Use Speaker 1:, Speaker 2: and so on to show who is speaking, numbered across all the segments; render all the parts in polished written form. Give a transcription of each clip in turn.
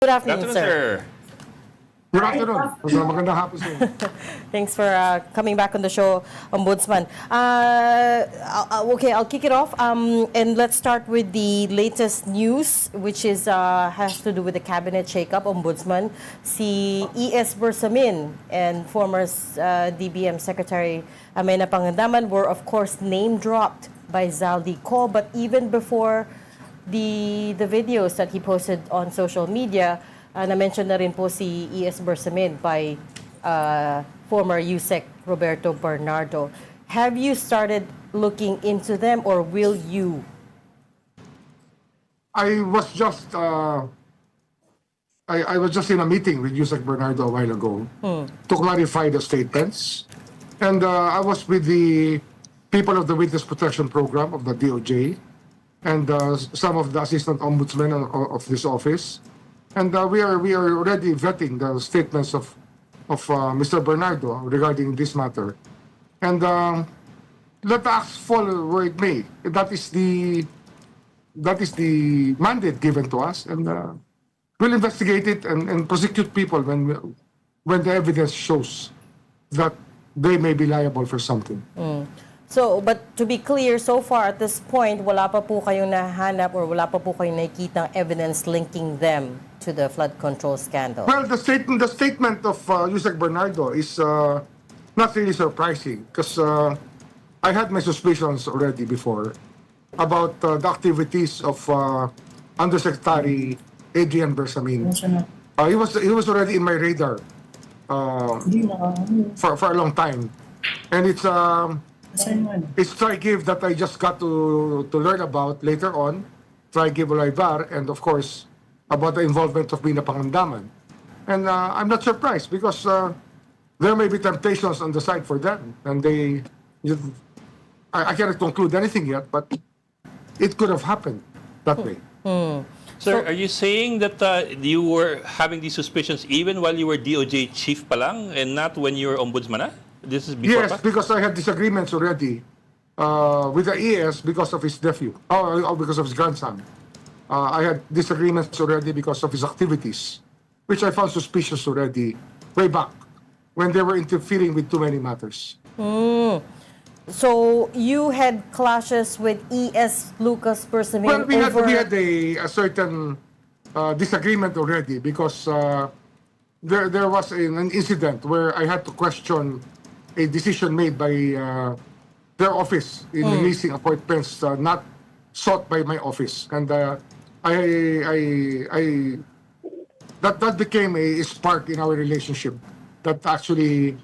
Speaker 1: Good afternoon,
Speaker 2: Good afternoon,
Speaker 1: sir.
Speaker 2: sir.
Speaker 3: Good afternoon. Magandang hapon sa inyo.
Speaker 1: Thanks for coming back on the show, Ombudsman. Okay, I'll kick it off. And let's start with the latest news, which is has to do with the cabinet shakeup, Ombudsman. Si E.S. Bersamin and former DBM Secretary Amena Pangandaman were, of course, name-dropped by Zaldy Co. But even before the videos that he posted on social media, na-mention na rin po si E.S. Bersamin by former USEC Roberto Bernardo. Have you started looking into them, or will you?
Speaker 3: I was just in a meeting with USEC Bernardo a while ago to clarify the statements, and I was with the people of the Witness Protection Program of the DOJ and some of the assistant ombudsmen of this office, and we are already vetting the statements of Mr. Bernardo regarding this matter, and let the axe fall where it may. That is the mandate given to us, and we'll investigate it and prosecute people when the evidence shows that they may be liable for something.
Speaker 1: So, but to be clear, so far at this point, wala pa po kayong nahanap or wala pa po kayong nakikitang evidence linking them to the flood control scandal?
Speaker 3: Well, the statement of USEC Bernardo is not really surprising, because I had my suspicions already before about the activities of Undersecretary Adrian Bersamin. He was already in my radar for a long time, and it's Storycon that I just got to learn about later on, Storycon Olivar, and of course about the involvement of Mina Pangandaman. And I'm not surprised, because there may be temptations on the side for them, and I cannot conclude anything yet, but it could have happened that way.
Speaker 2: Sir, are you saying that you were having these suspicions even while you were DOJ chief pa lang and not when you were ombudsman na? This is before
Speaker 3: Yes,
Speaker 2: pa?
Speaker 3: because I had disagreements already with the ES because of his nephew, or because of his grandson. I had disagreements already because of his activities, which I found suspicious already way back when they were interfering with too many matters.
Speaker 1: So, you had clashes with E.S. Lucas Bersamin
Speaker 3: Well, we had
Speaker 1: over...
Speaker 3: a certain disagreement already, because there was an incident where I had to question a decision made by their office in releasing appointments not sought by my office, and that became a spark in our relationship that actually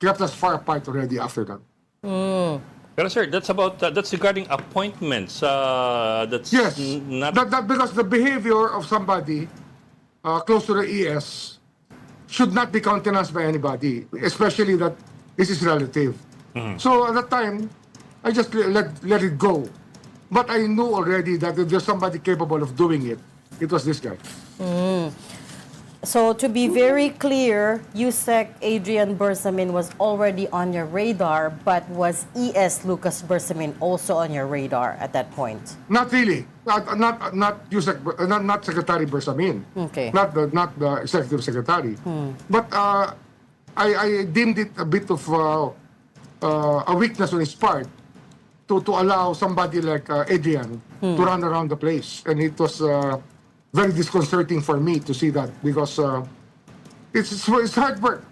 Speaker 3: kept us far apart already after that.
Speaker 2: Pero sir, that's regarding appointments. That's
Speaker 3: Yes,
Speaker 2: not...
Speaker 3: that because the behavior of somebody close to the ES should not be countenanced by anybody, especially that this is relative. So at that time, I just let it go. But I knew already that if there's somebody capable of doing it, it was this guy.
Speaker 1: So, to be very clear, USEC Adrian Bersamin was already on your radar, but was E.S. Lucas Bersamin also on your radar at that point?
Speaker 3: Not really. Not Secretary Bersamin.
Speaker 1: Okay.
Speaker 3: Not the executive secretary. But I deemed it a bit of a weakness on his part to allow somebody like Adrian to run around the place, and it was very disconcerting for me to see that, because it's hard work.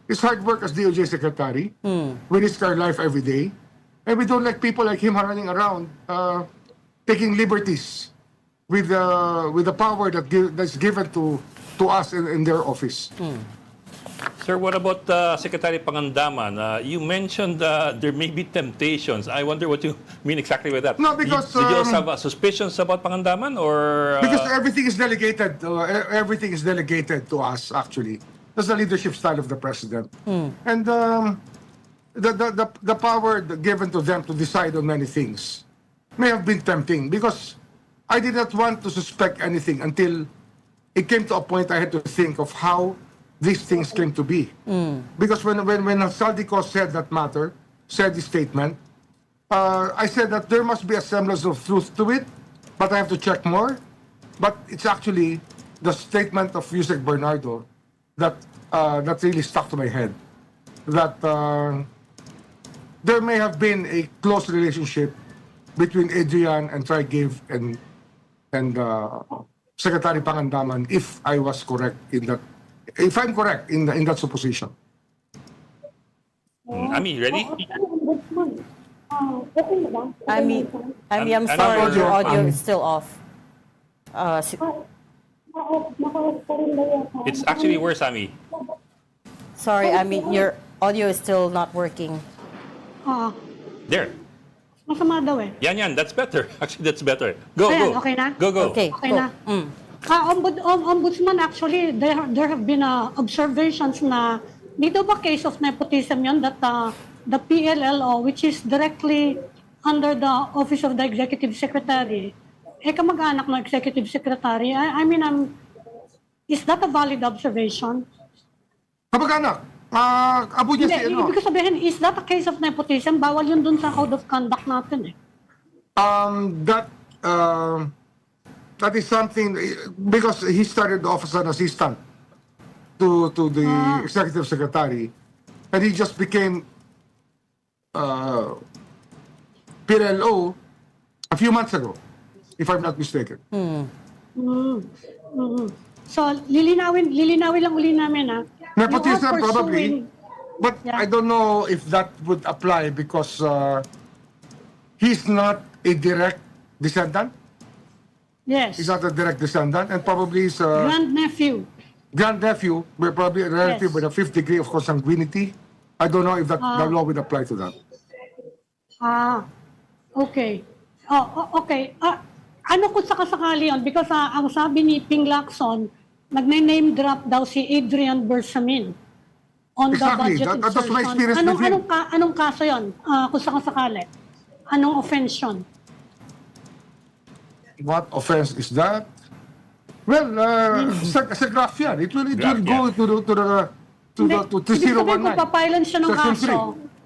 Speaker 3: It's hard work as DOJ secretary. We risk our life every day, and we don't like people like him running around taking liberties with the power that's given to us in their office.
Speaker 2: Sir, what about Secretary Pangandaman? You mentioned there may be temptations. I wonder what you mean exactly with that.
Speaker 3: No, because
Speaker 2: did you also have suspicions about Pangandaman, or
Speaker 3: because everything is delegated. Everything is delegated to us. Actually, that's the leadership style of the president, and the power given to them to decide on many things may have been tempting, because I did not want to suspect anything until it came to a point I had to think of how these things came to be. Because when Zaldy Co said this statement, I said that there must be a semblance of truth to it, but I have to check more. But it's actually the statement of Yusek Bernardo that that really stuck to my head. That there may have been a close relationship between Adrian and Trigive and Secretary Pangandaman, if I was correct in that, if I'm correct in that supposition.
Speaker 2: Ami, ready?
Speaker 1: Ami, I'm
Speaker 2: Ami,
Speaker 1: sorry, your audio
Speaker 3: Ami.
Speaker 1: is still off.
Speaker 2: It's actually worse, Ami.
Speaker 1: Sorry, Ami, your audio is still not working.
Speaker 2: There.
Speaker 4: Masama daw eh.
Speaker 2: Yan. That's better. Actually, that's better. Go,
Speaker 4: Ayan,
Speaker 2: go.
Speaker 4: okay na?
Speaker 2: Go.
Speaker 1: Okay,
Speaker 4: Okay
Speaker 1: go.
Speaker 4: na. Ombudsman, actually, there have been observations na dito ba case of nepotism yun that the PLLO, which is directly under the Office of the Executive Secretary, kamag-anak ng Executive Secretary, I mean, is that a valid observation?
Speaker 3: Kamag-anak, abo niya si ano?
Speaker 4: Ibig ko sabihin, is that a case of nepotism? Bawal yun dun sa Code of Conduct natin eh.
Speaker 3: That is something because he started off as an assistant to the executive secretary, and he just became PLO a few months ago, if I'm not mistaken.
Speaker 4: So, lilinawin lang uli namin ha.
Speaker 3: Nepotism
Speaker 4: You are
Speaker 3: probably,
Speaker 4: pursuing-
Speaker 3: but
Speaker 4: Yeah.
Speaker 3: I don't know if that would apply because he's not a direct descendant.
Speaker 4: Yes.
Speaker 3: He's not a direct descendant, and probably he's a
Speaker 4: Grandnephew.
Speaker 3: grandnephew, but probably a relative
Speaker 4: Yes.
Speaker 3: with a fifth degree of consanguinity. I don't know if that the law would apply to that.
Speaker 4: Okay. Okay. Ano kung sakasakali yun? Because ang sabi ni Ping Lacson, nagne-name drop daw si Adrian Bersamin on
Speaker 3: Exactly.
Speaker 4: the budget
Speaker 3: That's my
Speaker 4: insertion.
Speaker 3: experience with him.
Speaker 4: Anong kaso yun? Kung sakasakali? Anong offense yun?
Speaker 3: What offense is that? Well, sa graph yan. It will
Speaker 2: Graph,
Speaker 3: go to
Speaker 4: Ibig sabihin,
Speaker 3: 019.
Speaker 4: kung papailan siya ng
Speaker 3: Section
Speaker 4: kaso,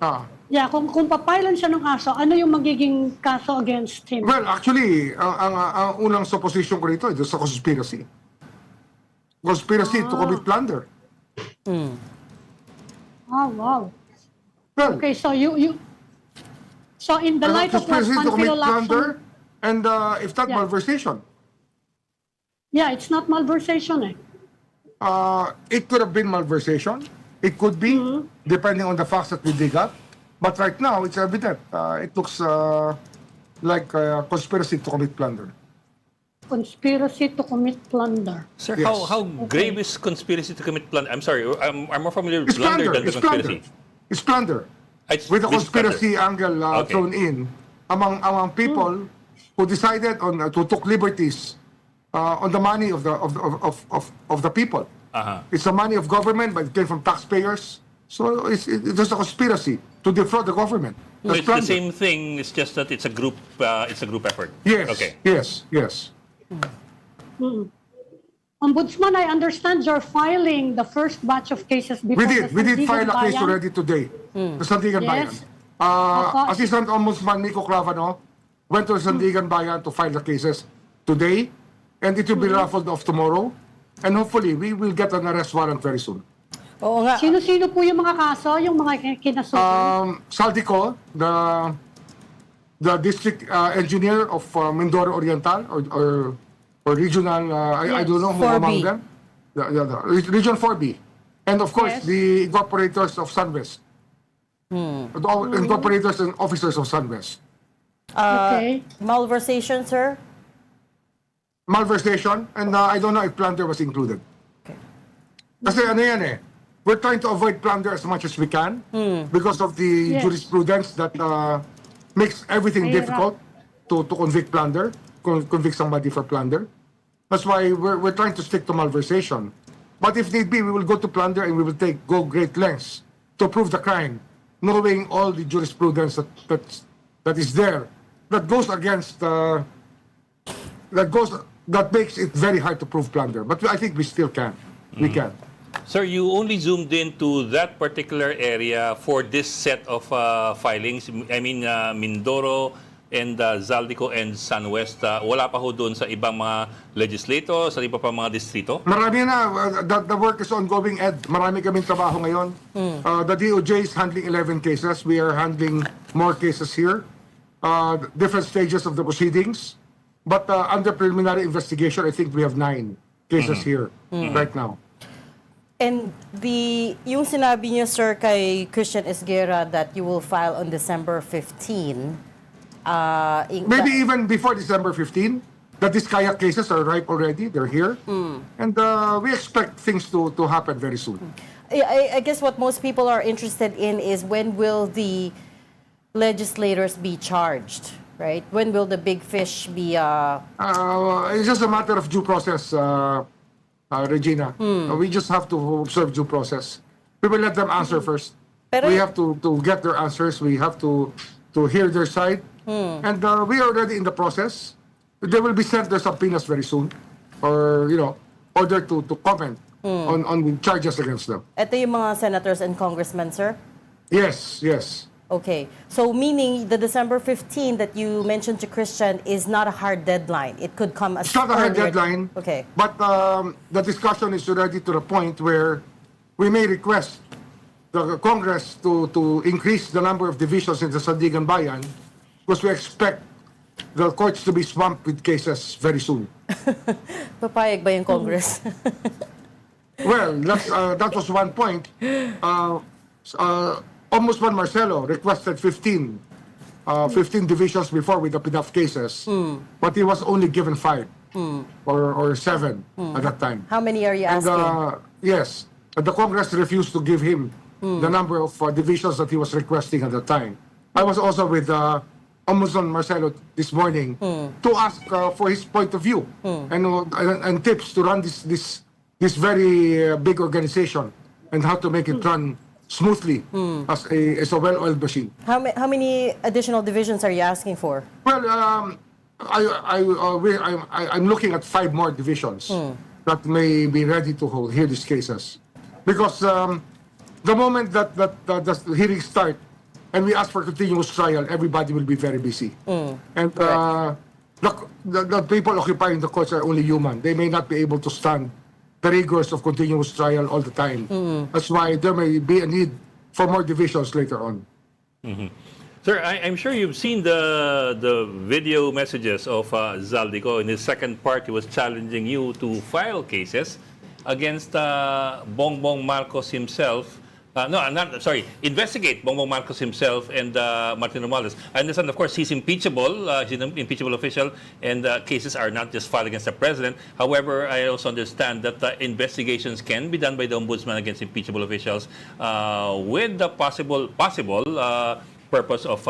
Speaker 3: 3.
Speaker 4: yeah, kung papailan siya ng kaso, ano yung magiging kaso against him?
Speaker 3: Well, actually, ang unang supposition ko rito is sa conspiracy. Conspiracy to commit plunder.
Speaker 4: Wow.
Speaker 3: Well,
Speaker 4: Okay, so so in the light of what
Speaker 3: conspiracy to commit
Speaker 4: Panfilo
Speaker 3: plunder,
Speaker 4: Lacson,
Speaker 3: and if that
Speaker 4: Yeah.
Speaker 3: malversation.
Speaker 4: yeah, it's not malversation eh.
Speaker 3: It could have been malversation. It could be, depending on the facts that we dig up. But right now, it's evident. It looks like conspiracy to commit plunder.
Speaker 4: Conspiracy to commit plunder.
Speaker 2: Sir,
Speaker 3: Yes.
Speaker 2: how grave is conspiracy to commit plunder? I'm sorry, I'm more familiar with
Speaker 3: It's
Speaker 2: plunder
Speaker 3: plunder.
Speaker 2: than the
Speaker 3: It's plunder.
Speaker 2: conspiracy.
Speaker 3: It's plunder.
Speaker 2: It's
Speaker 3: With the
Speaker 2: this
Speaker 3: conspiracy
Speaker 2: plunder.
Speaker 3: angle
Speaker 2: Okay.
Speaker 3: thrown in among people who decided on to took liberties on the money of the people. It's the money of government, but it came from taxpayers. So it's just a conspiracy to defraud the government.
Speaker 2: So
Speaker 3: That's
Speaker 2: it's the
Speaker 3: plunder.
Speaker 2: same thing. It's just that it's a group effort.
Speaker 3: Yes.
Speaker 2: Okay.
Speaker 3: Yes.
Speaker 4: Ombudsman, I understand you're filing the first batch of cases before
Speaker 3: We did file a case
Speaker 4: Bayan.
Speaker 3: already today. The Sandigan Bayan.
Speaker 4: Yes. Opo.
Speaker 3: Assistant Ombudsman Nico Clavano went to Sandigan Bayan to file the cases today, and it will be raffled off tomorrow. And hopefully, we will get an arrest warrant very soon.
Speaker 1: Oo nga.
Speaker 4: Sino-sino po yung mga kaso, yung mga kinasuhan?
Speaker 3: Zaldy Co, the district engineer of Mindoro Oriental or regional, I don't know who
Speaker 1: 4B.
Speaker 3: among them. The Region 4B. And of course,
Speaker 4: Yes.
Speaker 3: the incorporators of Sunwest. The incorporators and officers of Sunwest.
Speaker 4: Okay.
Speaker 1: Malversation, sir?
Speaker 3: Malversation, and I don't know if plunder was included. Kasi ano yan eh, we're trying to avoid plunder as much as we can because of the
Speaker 4: Yes.
Speaker 3: jurisprudence that makes everything
Speaker 4: Mahirap.
Speaker 3: difficult to convict plunder, convict somebody for plunder. That's why we're trying to stick to malversation. But if need be, we will go to plunder and we will go great lengths to prove the crime, knowing all the jurisprudence that is there, that goes against, that makes it very hard to prove plunder. But I think we still can. We can.
Speaker 2: Sir, you only zoomed into that particular area for this set of filings. I mean, Mindoro and Zaldy Co and SunWest. Wala pa ho doon sa ibang mga legislators, sa iba pa mga distrito?
Speaker 3: Marami na. The work is ongoing, Ed. Marami kaming trabaho ngayon. The DOJ is handling 11 cases. We are handling more cases here. Different stages of the proceedings. But under preliminary investigation, I think we have 9 cases here right now.
Speaker 1: And yung sinabi niyo, sir, kay Christian Esguerra that you will file on December 15.
Speaker 3: Maybe even before December 15. The Diskaya cases are ripe already. They're here. And we expect things to happen very soon.
Speaker 1: I guess what most people are interested in is when will the legislators be charged, right? When will the big fish be...
Speaker 3: It's just a matter of due process, Regina. We just have to observe due process. We will let them answer first.
Speaker 1: Pero-
Speaker 3: We have to get their answers. We have to hear their side. And we are already in the process. They will be sent their subpoenas very soon, or order to comment on the charges against them.
Speaker 1: Ito yung mga senators and congressmen, sir?
Speaker 3: Yes.
Speaker 1: Okay. So meaning the December 15 that you mentioned to Christian is not a hard deadline. It could come as
Speaker 3: It's not a hard
Speaker 1: earlier-
Speaker 3: deadline.
Speaker 1: Okay.
Speaker 3: But the discussion is already to the point where we may request the Congress to increase the number of divisions in the Sandigan Bayan, because we expect the courts to be swamped with cases very soon.
Speaker 1: Papayag ba yung Congress?
Speaker 3: Well, that was one point. Ombudsman Marcelo requested 15 divisions before with enough cases, but he was only given 5 or 7 at that time.
Speaker 1: How many are you
Speaker 3: And
Speaker 1: asking?
Speaker 3: yes, the Congress refused to give him the number of divisions that he was requesting at the time. I was also with Ombudsman Marcelo this morning to ask for his point of view and tips to run this very big organization and how to make it run smoothly as a well-oiled machine.
Speaker 1: How many additional divisions are you asking for?
Speaker 3: Well, I'm looking at 5 more divisions that may be ready to hear these cases. Because the moment that the hearings start and we ask for continuous trial, everybody will be very busy. And the people occupying the courts are only human. They may not be able to stand the rigors of continuous trial all the time. That's why there may be a need for more divisions later on.
Speaker 2: Sir, I'm sure you've seen the video messages of Zaldy Co. In his second part, he was challenging you to file cases against Bongbong Marcos himself. Investigate Bongbong Marcos himself and Martin Romualdez. I understand, of course, he's impeachable. He's an impeachable official, and cases are not just filed against the president. However, I also understand that investigations can be done by the ombudsman against impeachable officials with the possible purpose of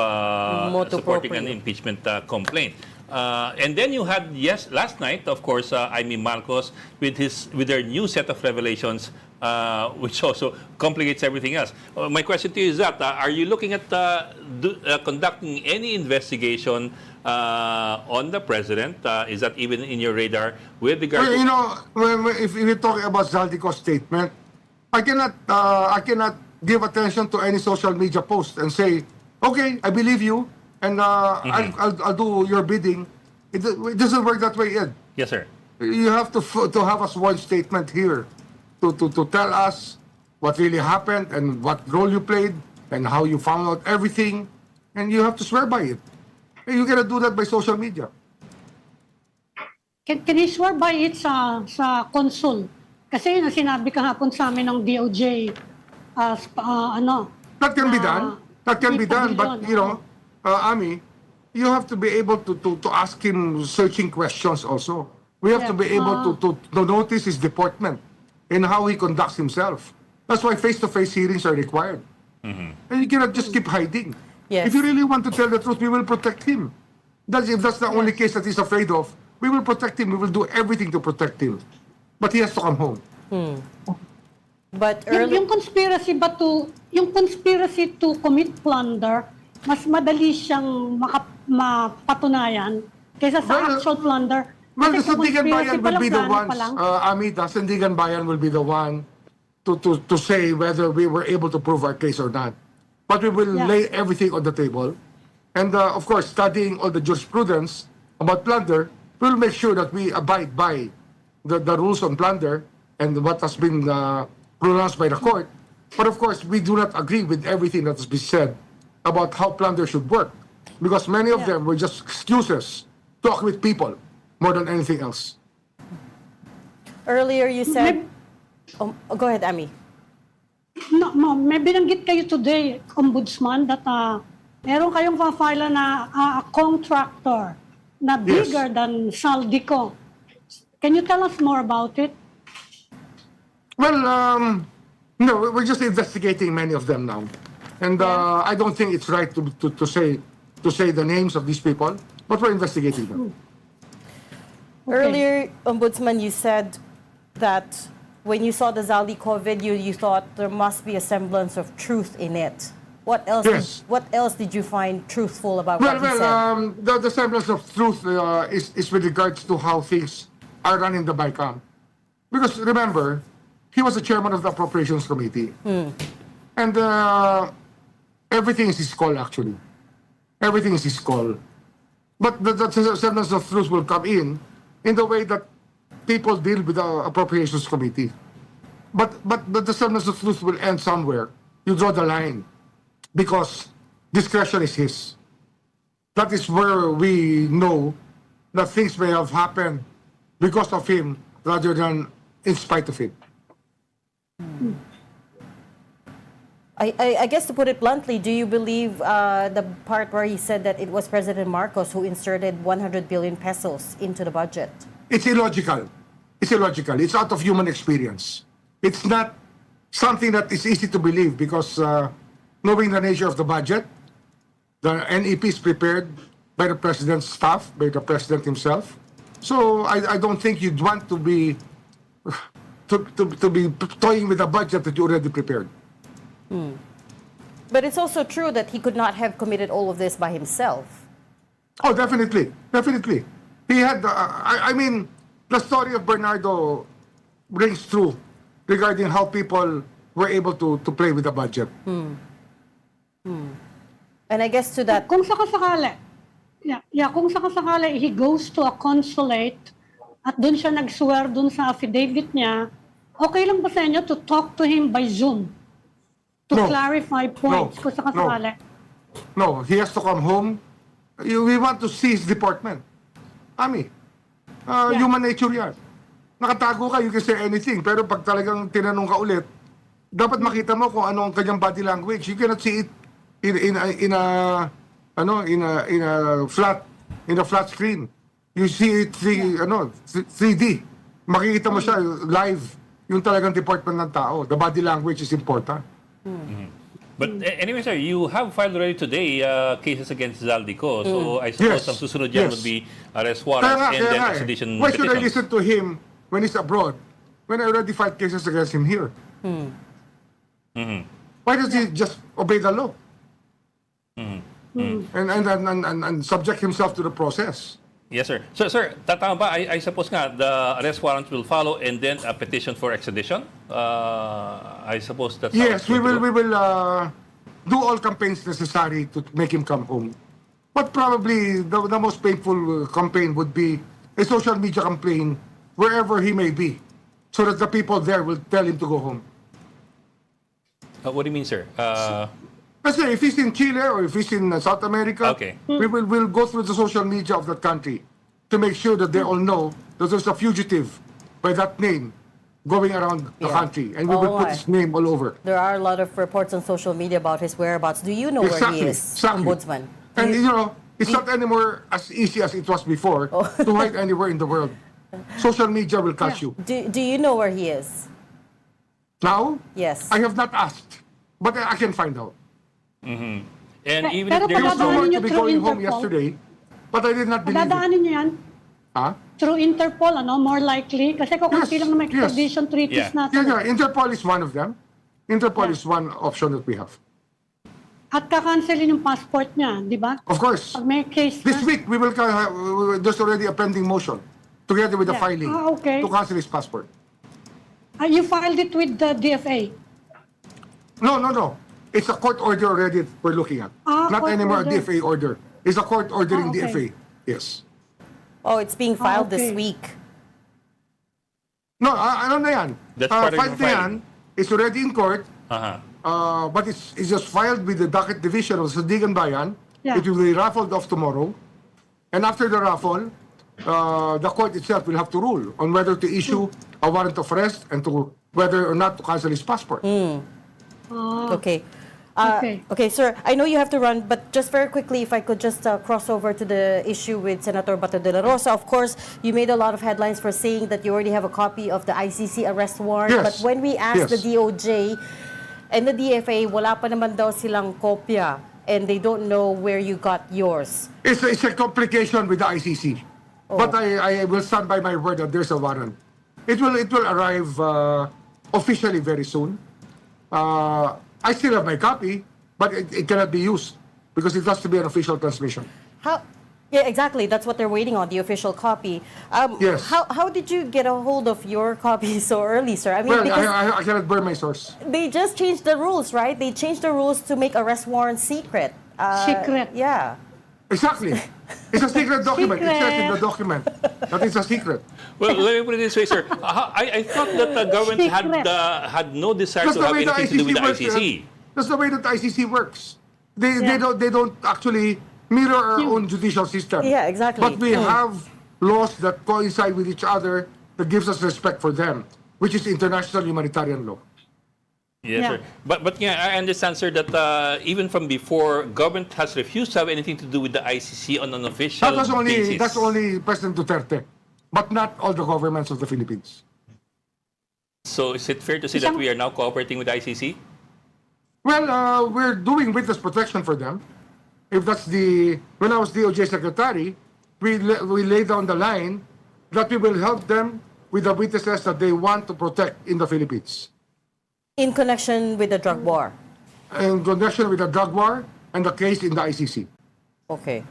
Speaker 1: Motu
Speaker 2: supporting an
Speaker 1: proprio.
Speaker 2: impeachment complaint. And then you had last night, of course, Amy Marcos with their new set of revelations, which also complicates everything else. My question to you is that are you looking at conducting any investigation on the president? Is that even in your radar with regard
Speaker 3: Well, if we're talking about Zaldy Co's statement, I cannot give attention to any social media post and say, okay, I believe you, and I'll do your bidding. It doesn't work that way, Ed.
Speaker 2: Yes, sir.
Speaker 3: You have to have a sworn statement here to tell us what really happened and what role you played and how you found out everything, and you have to swear by it. You cannot do that by social media.
Speaker 4: Can you swear by it sa consul? Kasi yun ang sinabi kahapon sa amin ng DOJ.
Speaker 3: That can be done. That can be done. But, Ami, you have to be able to ask him searching questions also. We have to be able to notice his deportment and how he conducts himself. That's why face-to-face hearings are required. And you cannot just keep hiding.
Speaker 1: Yes.
Speaker 3: If you really want to tell the truth, we will protect him. If that's the only case that he's afraid of, we will protect him. We will do everything to protect him. But he has to come home.
Speaker 1: But
Speaker 4: Yung conspiracy to commit plunder, mas madali siyang mapatunayan kaysa sa actual plunder.
Speaker 3: Well, the
Speaker 4: Kasi kung
Speaker 3: Sandigan
Speaker 4: conspiracy
Speaker 3: Bayan will be the
Speaker 4: pa
Speaker 3: ones,
Speaker 4: lang,
Speaker 3: Ami, the Sandigan Bayan will be the one to say whether we were able to prove our case or not. But we will lay everything on the table. And of course, studying all the jurisprudence about plunder, we'll make sure that we abide by the rules on plunder and what has been pronounced by the court. But of course, we do not agree with everything that has been said about how plunder should work, because many of them were just excuses to acquit people more than anything else.
Speaker 1: Earlier you said... go ahead, Ami.
Speaker 4: No, may binanggit kayo today, Ombudsman, that meron kayong pa-file na a contractor na bigger than Zaldy Co. Can you tell us more about it?
Speaker 3: Well, no, we're just investigating many of them now. And I don't think it's right to say the names of these people, but we're investigating them.
Speaker 1: Earlier, Ombudsman, you said that when you saw the Zaldy Co video, you thought there must be a semblance of truth in it. What else?
Speaker 3: Yes.
Speaker 1: What else did you find truthful about
Speaker 3: Well,
Speaker 1: what he said?
Speaker 3: the semblance of truth is with regards to how things are run in the BICAM. Because remember, he was the chairman of the Appropriations Committee. And everything is his call, actually. Everything is his call. But the semblance of truth will come in the way that people deal with the Appropriations Committee. But the semblance of truth will end somewhere. You draw the line. Because discretion is his. That is where we know that things may have happened because of him rather than in spite of him.
Speaker 1: I guess to put it bluntly, do you believe the part where he said that it was President Marcos who inserted 100 billion pesos into the budget?
Speaker 3: It's illogical. It's illogical. It's out of human experience. It's not something that is easy to believe because knowing the nature of the budget, the NEP is prepared by the President's staff, by the President himself. So I don't think you'd want to be toying with a budget that you already prepared.
Speaker 1: But it's also true that he could not have committed all of this by himself.
Speaker 3: Oh, definitely. Definitely. He had, I mean, the story of Bernardo rings true regarding how people were able to play with the budget.
Speaker 1: And I guess to that...
Speaker 4: Kung sakasakali, kung sakasakali he goes to a consulate at doon siya nag-swear doon sa affidavit niya, okay lang ba sa inyo to talk to him by Zoom? To clarify points kung sakasakali?
Speaker 3: No, he has to come home. We want to see his deportment. Ami, human nature yan. Nakatago ka, you can say anything. Pero pag talagang tinanong ka ulit, dapat makita mo kung ano ang kanyang body language. You cannot see it in a flat screen. You see it 3D. Makikita mo siya live, yung talagang deportment ng tao. The body language is important.
Speaker 2: But anyway, sir, you have filed already today cases against Zaldy Co. So I suppose ang susunod dyan would be arrest warrants and then extradition
Speaker 3: Why should I
Speaker 2: petitions.
Speaker 3: listen to him when he's abroad, when I already filed cases against him here? Why does he just obey the law? And subject himself to the process?
Speaker 2: Yes, sir. So, sir, tatama ba? I suppose nga the arrest warrant will follow and then a petition for extradition? I suppose that's how
Speaker 3: Yes,
Speaker 2: it's
Speaker 3: we
Speaker 2: going to
Speaker 3: will.
Speaker 2: go.
Speaker 3: We will do all campaigns necessary to make him come home. But probably the most painful campaign would be a social media campaign wherever he may be, so that the people there will tell him to go home.
Speaker 2: What do you mean, sir?
Speaker 3: Let's say if he's in Chile or if he's in South America,
Speaker 2: Okay.
Speaker 3: we'll go through the social media of that country to make sure that they all know that there's a fugitive by that name going around the country, and we will put his name all over.
Speaker 1: There are a lot of reports on social media about his whereabouts. Do you know where he is, Ombudsman?
Speaker 3: And it's not anymore as easy as it was before to hide anywhere in the world. Social media will catch you.
Speaker 1: Do you know where he is?
Speaker 3: Now,
Speaker 1: Yes.
Speaker 3: I have not asked, but I can find out.
Speaker 2: And even
Speaker 4: Pero
Speaker 2: if there
Speaker 3: He
Speaker 2: is
Speaker 3: was
Speaker 4: Dadaanin
Speaker 3: rumored
Speaker 4: niyo
Speaker 3: to be
Speaker 4: through
Speaker 3: going home
Speaker 4: Interpol?
Speaker 3: yesterday, but I did not believe it.
Speaker 4: Dadaanin niyo yan
Speaker 3: Huh?
Speaker 4: through Interpol, more likely? Kasi kung
Speaker 3: Yes,
Speaker 4: lang naman
Speaker 3: yes.
Speaker 4: extradition treaties
Speaker 2: Yeah.
Speaker 4: natin.
Speaker 3: Yeah, Interpol is one of them. Interpol is one option that we have.
Speaker 4: At kakancelin yung passport niya, di ba?
Speaker 3: Of course,
Speaker 4: Pag may case
Speaker 3: this
Speaker 4: na.
Speaker 3: week there's already a pending motion together with the
Speaker 4: Yeah.
Speaker 3: filing
Speaker 4: Okay.
Speaker 3: to cancel his passport.
Speaker 4: You filed it with the DFA.
Speaker 3: No. It's a court order already we're looking at. Not
Speaker 4: court
Speaker 3: anymore
Speaker 4: order.
Speaker 3: a DFA order. Is the court ordering the
Speaker 4: okay.
Speaker 3: FA? Yes.
Speaker 1: Oh, it's being filed this
Speaker 4: okay.
Speaker 1: week.
Speaker 3: No, ano na yan?
Speaker 2: That's part of
Speaker 3: Filed
Speaker 2: your
Speaker 3: na yan. It's already in court.
Speaker 2: Uh-huh.
Speaker 3: But it's just filed with the docket division of Sandigan Bayan.
Speaker 4: Yeah.
Speaker 3: It will be raffled off tomorrow. And after the raffle, the court itself will have to rule on whether to issue a warrant of arrest and to whether or not to cancel his passport.
Speaker 1: Okay.
Speaker 4: Okay.
Speaker 1: Okay, sir, I know you have to run, but just very quickly, if I could just cross over to the issue with Senator Bato de la Rosa. Of course, you made a lot of headlines for saying that you already have a copy of the ICC arrest warrant.
Speaker 3: Yes.
Speaker 1: But when we asked
Speaker 3: Yes.
Speaker 1: the DOJ and the DFA, wala pa naman daw silang kopya and they don't know where you got yours.
Speaker 3: It's a complication with the ICC. But I will stand by my word that there's a warrant. It will arrive officially very soon. I still have my copy, but it cannot be used because it has to be an official transmission.
Speaker 1: How? Yeah, exactly. That's what they're waiting on, the official copy.
Speaker 3: Yes.
Speaker 1: How did you get a hold of your copy so early, sir? I mean,
Speaker 3: Well,
Speaker 1: because
Speaker 3: I cannot burn my source.
Speaker 1: they just changed the rules, right? They changed the rules to make arrest warrants secret.
Speaker 4: Secret.
Speaker 1: Yeah.
Speaker 3: Exactly. It's a secret document. It says in
Speaker 4: Secret.
Speaker 3: the document that it's a secret.
Speaker 2: Well, let me put it this way, sir. I thought that the government
Speaker 4: Secret.
Speaker 2: had no desire
Speaker 3: That's
Speaker 2: to
Speaker 3: the
Speaker 2: have
Speaker 3: way the
Speaker 2: anything to do with
Speaker 3: ICC
Speaker 2: the
Speaker 3: works.
Speaker 2: ICC.
Speaker 3: That's the way that the ICC works. They
Speaker 4: Yeah.
Speaker 3: don't actually mirror our own judicial system.
Speaker 1: Yeah, exactly.
Speaker 3: But we have laws that coincide with each other that gives us respect for them, which is international humanitarian law.
Speaker 2: Yes,
Speaker 4: Yeah.
Speaker 2: sir. But yeah, I understand, sir, that even from before, government has refused to have anything to do with the ICC on an official
Speaker 3: That's
Speaker 2: basis.
Speaker 3: only President Duterte, but not all the governments of the Philippines.
Speaker 2: So is it fair to say that we are now cooperating with the ICC?
Speaker 3: Well, we're doing witness protection for them. If that's when I was DOJ secretary, we laid down the line that we will help them with the witnesses that they want to protect in the Philippines.
Speaker 1: In connection with the drug war.
Speaker 3: In connection with the drug war and the case in the ICC.
Speaker 1: Okay.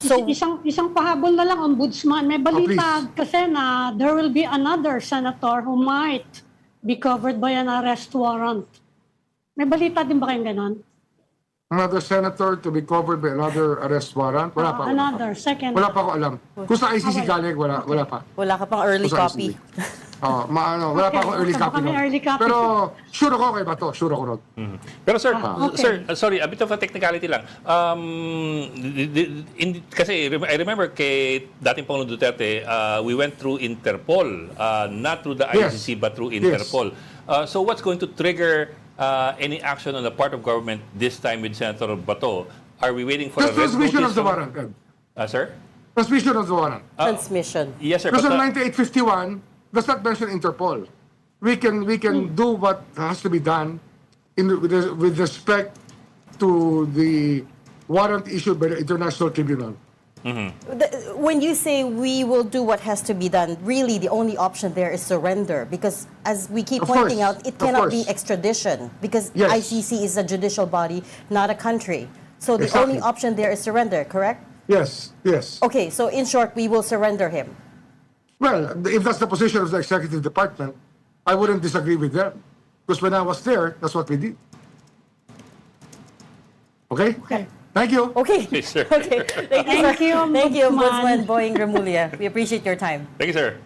Speaker 1: So,
Speaker 4: Isang pahabol na lang, Ombudsman. May balita
Speaker 3: please.
Speaker 4: kasi na there will be another senator who might be covered by an arrest warrant. May balita din ba kayong ganon?
Speaker 3: Another senator to be covered by another arrest warrant? Wala pa.
Speaker 4: Another, second.
Speaker 3: Wala pa ako alam. Kung sa ICC galing, wala pa.
Speaker 1: wala ka pang early
Speaker 3: Kung sa
Speaker 1: copy.
Speaker 3: ICC. Wala pa
Speaker 4: Okay,
Speaker 3: akong early
Speaker 4: baka
Speaker 3: copy.
Speaker 4: may
Speaker 3: nun.
Speaker 4: early copy.
Speaker 3: Pero sure ako kay Bato. Sure ako ron.
Speaker 2: Pero sir,
Speaker 4: okay.
Speaker 2: sir, sorry, a bit of a technicality lang. Kasi I remember kay dating Pangulong Duterte, we went through Interpol, not through the
Speaker 3: Yes.
Speaker 2: ICC but through Interpol. So what's going to trigger any action on the part of government this time with Senator Bato? Are we waiting for
Speaker 3: Just
Speaker 2: a red
Speaker 3: transmission
Speaker 2: notice
Speaker 3: of the
Speaker 2: from-
Speaker 3: warrant. Ed.
Speaker 2: Sir?
Speaker 3: Transmission of the warrant.
Speaker 1: Transmission.
Speaker 2: Yes, sir.
Speaker 3: Because
Speaker 2: but,
Speaker 3: 9851 does not mention Interpol. We can do what has to be done with respect to the warrant issued by the International Tribunal.
Speaker 1: When you say we will do what has to be done, really the only option there is surrender, because as we keep
Speaker 3: Of
Speaker 1: pointing
Speaker 3: course,
Speaker 1: out, it
Speaker 3: of
Speaker 1: cannot be
Speaker 3: course.
Speaker 1: extradition because
Speaker 3: Yes.
Speaker 1: ICC is a judicial body, not a country. So the
Speaker 3: Exactly.
Speaker 1: only option there is surrender, correct?
Speaker 3: Yes, yes.
Speaker 1: Okay, so in short, we will surrender him.
Speaker 3: Well, if that's the position of the executive department, I wouldn't disagree with them. Because when I was there, that's what we did. Okay?
Speaker 4: Okay.
Speaker 3: Thank you.
Speaker 1: Okay.
Speaker 2: Yes, sir.
Speaker 1: Okay. Thank you,
Speaker 4: Thank you,
Speaker 1: Thank you,
Speaker 4: Ombudsman.
Speaker 1: Ombudsman Boying Remulla. We appreciate your time.
Speaker 2: Thank you, sir.